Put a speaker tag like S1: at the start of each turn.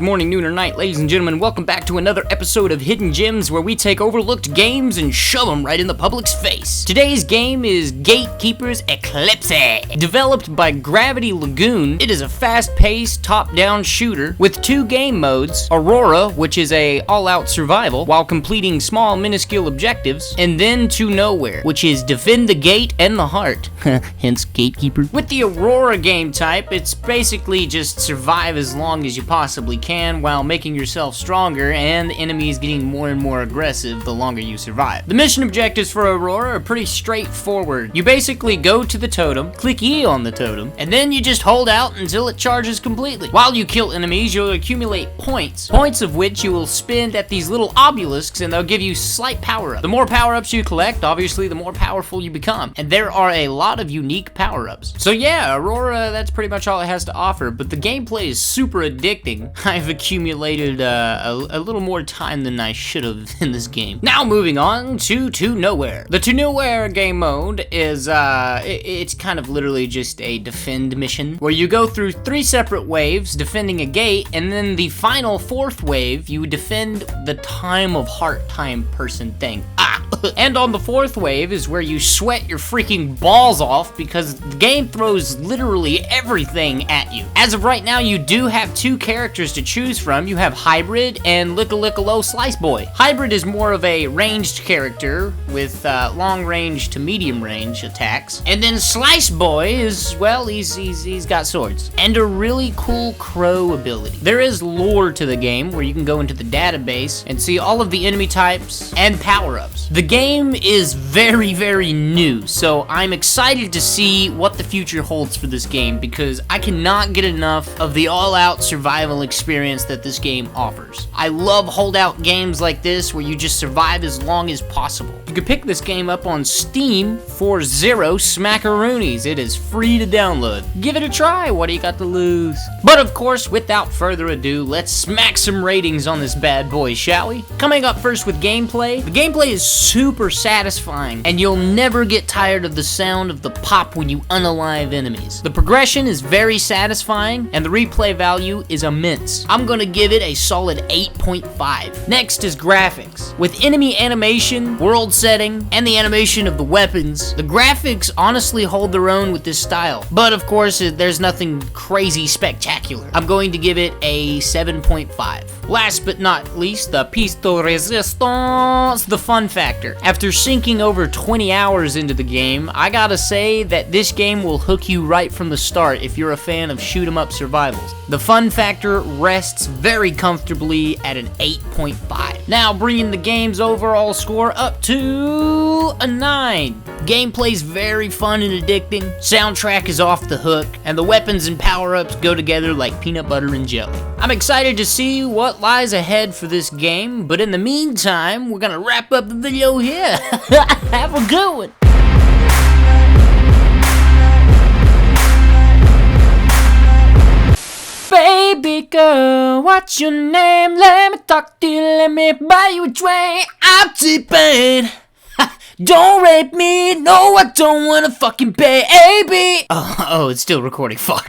S1: morning, noon, or night, ladies and gentlemen. Welcome back to another episode of Hidden Gems, where we take overlooked games and shove them right in the public's face. Today's game is Gatekeepers Eclipse. Developed by Gravity Lagoon, it is a fast-paced, top-down shooter with two game modes: Aurora, which is a all-out survival while completing small, minuscule objectives, and then To Nowhere, which is defend the gate and the heart. Hence Gatekeeper. With the Aurora game type, it's basically just survive as long as you possibly can while making yourself stronger, and the enemies getting more and more aggressive the longer you survive. The mission objectives for Aurora are pretty straightforward. You basically go to the totem, click E on the totem, and then you just hold out until it charges completely. While you kill enemies, you'll accumulate points of which you will spend at these little obelisks, and they'll give you slight power-ups. The more power-ups you collect, obviously the more powerful you become, and there are a lot of unique power-ups. So yeah, Aurora, that's pretty much all it has to offer, but the gameplay is super addicting. I've accumulated a little more time than I should have in this game. Now moving on to Nowhere. The To Nowhere game mode is, it's kind of literally just a defend mission, where you go through 3 separate waves, defending a gate, and then the final 4th wave, you defend the time of heart time person thing. And on the 4th wave is where you sweat your freaking balls off, because the game throws literally everything at you. As of right now, you do have 2 characters to choose from. You have Hybrid and Licka-Licka-Lo Slice Boy. Hybrid is more of a ranged character with long range to medium range attacks. And then Slice Boy is, well, he's got swords. And a really cool crow ability. There is lore to the game where you can go into the database and see all of the enemy types and power-ups. The game is very, very new, so I'm excited to see what the future holds for this game, because I cannot get enough of the all-out survival experience that this game offers. I love holdout games like this where you just survive as long as possible. You can pick this game up on Steam for 0 smackaroonies. It is free to download. Give it a try, what do you got to lose? But of course, without further ado, let's smack some ratings on this bad boy, shall we? Coming up first with gameplay. The gameplay is super satisfying, and you'll never get tired of the sound of the pop when you unalive enemies. The progression is very satisfying, and the replay value is immense. I'm gonna give it a solid 8.5. Next is graphics. With enemy animation, world setting, and the animation of the weapons, the graphics honestly hold their own with this style. But of course, there's nothing crazy spectacular. I'm going to give it a 7.5. Last but not least, the piece de resistance, the fun factor. After sinking over 20 hours into the game, I gotta say that this game will hook you right from the start if you're a fan of shoot-'em-up survivals. The fun factor rests very comfortably at an 8.5. Now bringing the game's overall score up to a 9. Gameplay's very fun and addicting, soundtrack is off the hook, and the weapons and power-ups go together like peanut butter and jelly. I'm excited to see what lies ahead for this game, but in the meantime, we're gonna wrap up the video here. Have a good one. Baby girl, what's your name? Let me talk to you, let me buy you a drink. I'm T-Pain. Don't rape me, no I don't wanna fucking pay, baby. Oh, it's still recording, fuck.